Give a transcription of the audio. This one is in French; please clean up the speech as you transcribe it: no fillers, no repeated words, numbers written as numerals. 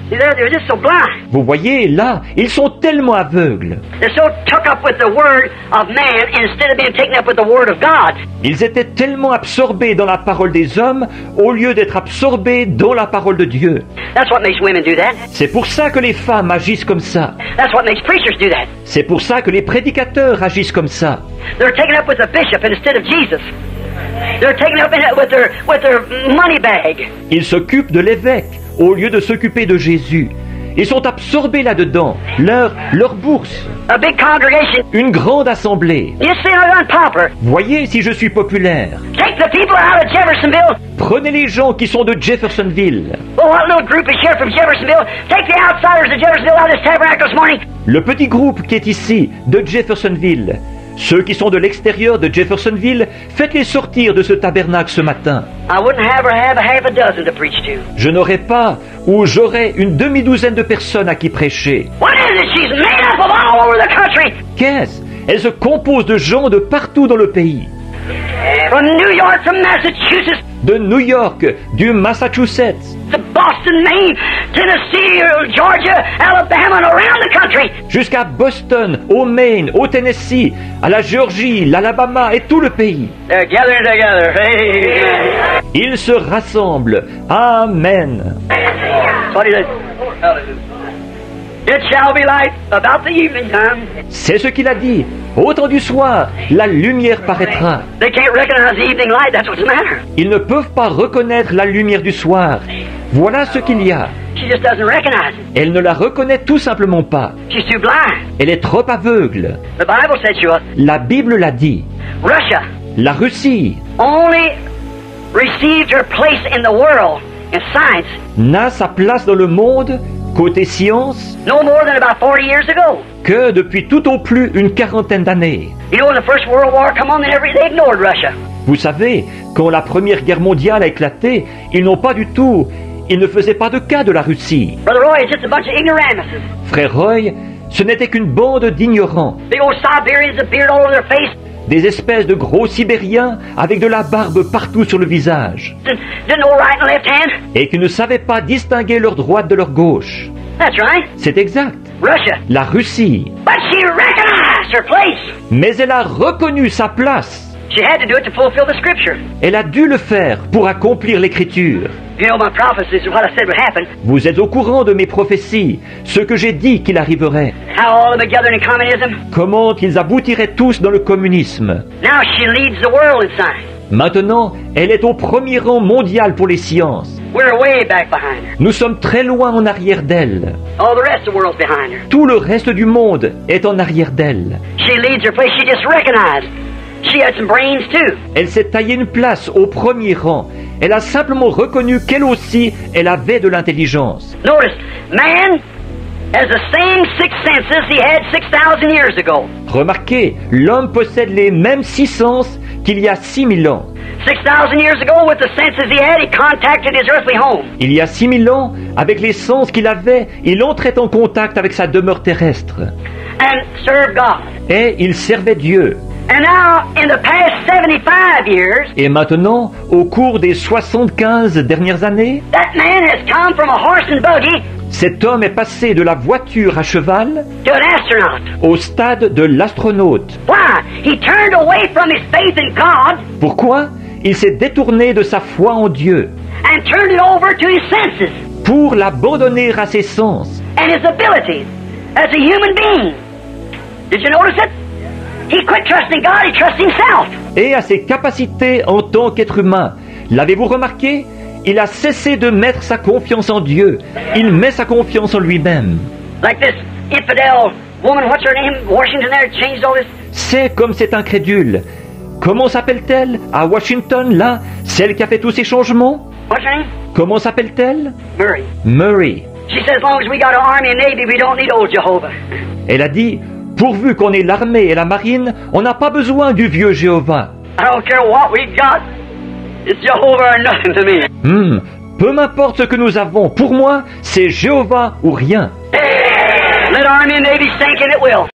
See, they're just so blind. Vous voyez, là, ils sont tellement aveugles. They're so took up with the word of man instead of being taken up with the word of God. Ils étaient tellement absorbés dans la parole des hommes au lieu d'être absorbés dans la parole de Dieu. That's what makes women do that. C'est pour ça que les femmes agissent comme ça. That's what makes preachers do that. C'est pour ça que les prédicateurs agissent comme ça. They're taken up with the bishop instead of Jesus. They're taken up in it with their money bag. Ils s'occupent de l'évêque au lieu de s'occuper de Jésus. Ils sont absorbés là-dedans. Leur bourse. A big congregation. Une grande assemblée. You see, I'm unpopular. Voyez si je suis populaire. Take the people out of Jeffersonville. Prenez les gens qui sont de Jeffersonville. Well, what little group is here from Jeffersonville? Take the outsiders of Jeffersonville out of this tabernacle this morning. Le petit groupe qui est ici, de Jeffersonville. Ceux qui sont de l'extérieur de Jeffersonville, faites-les sortir de ce tabernacle ce matin. I wouldn't have a half a dozen to preach to. Je n'aurai pas ou j'aurai une demi-douzaine de personnes à qui prêcher. What is it? She's made up of all over the country. Qu'est-ce? Elle se compose de gens de partout dans le pays. From New York, from Massachusetts, De New York, du Massachusetts, to Boston, Maine, Tennessee, Georgia, Alabama, and around the country. jusqu'à Boston, au Maine, au Tennessee, à la Géorgie, l'Alabama et tout le pays. They're gathering together. Amen. Ils se rassemblent. Amen. What is it? It shall be light about the evening time. C'est ce qu'il a dit. Au temps du soir, la lumière paraîtra. They can't recognize the evening light. That's what's the matter. Ils ne peuvent pas reconnaître la lumière du soir. Voilà ce qu'il y a. She just doesn't recognize it. Elle ne la reconnaît tout simplement pas. She's too blind. Elle est trop aveugle. The Bible said she was. La Bible l'a dit. Russia La Russie only received her place in the world in science n'a sa place dans le monde, côté science, no more than about 40 years ago. que depuis tout au plus une quarantaine d'années. You know, when the First World War come on, they ignored Russia. Vous savez, quand la Première Guerre mondiale a éclaté, ils ne faisaient pas de cas de la Russie. Brother Roy, it's just a bunch of ignoramuses. Frère Roy, ce n'était qu'une bande d'ignorants, Big old Siberians, a beard all over their face. des espèces de gros Sibériens avec de la barbe partout sur le visage, Didn't know right and left hand. et qui ne savaient pas distinguer leur droite de leur gauche. That's right. C'est exact. Russia. La Russie. But she recognized her place. Mais elle a reconnu sa place. She had to do it to fulfill the scripture. Elle a dû le faire pour accomplir l'écriture. You know, my prophecies is what I said would happen. Vous êtes au courant de mes prophéties, ce que j'ai dit qu'il arriverait. How all of them gathered in communism. Comment ils aboutiraient tous dans le communisme. Now she leads the world in science. Maintenant, elle est au premier rang mondial pour les sciences. We're way back behind her. Nous sommes très loin en arrière d'elle. All the rest of the world's behind her. Tout le reste du monde est en arrière d'elle. She leads her place. She just recognized. She had some brains too. Elle s'est taillée une place au premier rang. Elle a simplement reconnu qu'elle aussi, elle avait de l'intelligence. Notice, man has the same six senses he had 6,000 years ago. Remarquez, l'homme possède les mêmes six sens qu'il y a 6000 ans. 6,000 years ago, with the senses he had, he contacted his earthly home. Il y a 6000 ans, avec les sens qu'il avait, il entrait en contact avec sa demeure terrestre. And served God. Et il servait Dieu. And now, in the past 75 years, Et maintenant, au cours des 75 dernières années, that man has come from a horse and buggy cet homme est passé de la voiture à cheval to an astronaut. au stade de l'astronaute. Why? He turned away from his faith in God Pourquoi? Il s'est détourné de sa foi en Dieu and turned it over to his senses pour l'abandonner à ses sens and his abilities as a human being. Did you notice it? He quit trusting God, he trusts himself. et à ses capacités en tant qu'être humain. L'avez-vous remarqué? Il a cessé de mettre sa confiance en Dieu. Il met sa confiance en lui-même. Like this infidel woman, what's her name? Washington there changed all this. C'est comme cet incrédule. Comment s'appelle-t-elle? À Washington, là, celle qui a fait tous ces changements? What's her name? Comment s'appelle-t-elle? Murray. Murray. She says, as long as we got an army and navy, we don't need old Jehovah. Elle a dit, pourvu qu'on ait l'armée et la marine, on n'a pas besoin du vieux Jéhovah. I don't care what we got. It's Jehovah or nothing to me. Peu m'importe ce que nous avons, pour moi, c'est Jéhovah ou rien. Let army and navy sink and it will.